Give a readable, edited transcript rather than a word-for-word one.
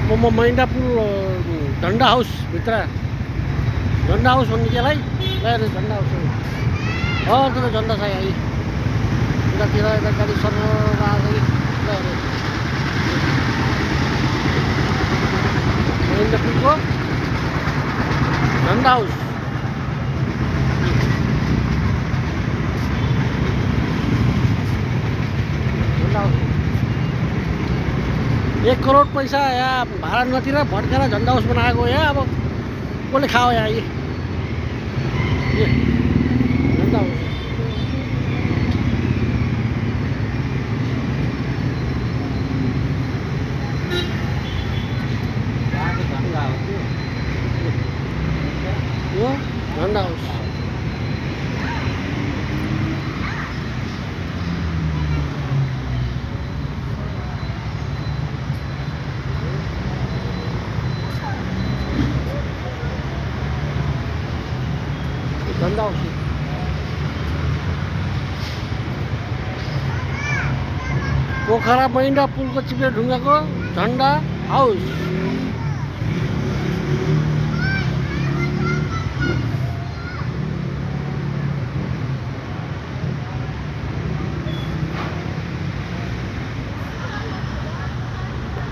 म मैन्डापुल झन्डा हाउस भित्र झन्डा हाउस भन्ने केलाई ल हेर्नु झन्डा हाउस हो त्यो झन्डा छ यहाँ यतातिर यता गाडी सर्नु आएको ल हेर्नु मैन्डापुलको झन्डा हाउस झन्डा हाउस 1 करोड पैसा यहाँ भाडा नतिर भड्केर झन्डा हाउस बनाएको यहाँ अब कसले खाओ यहाँ ये झन्डा हाउस यो झन्डा हाउस झन्डा हाउस पोखरा मैन्डापुलको चिप्ले ढुङ्गाको झन्डा हाउस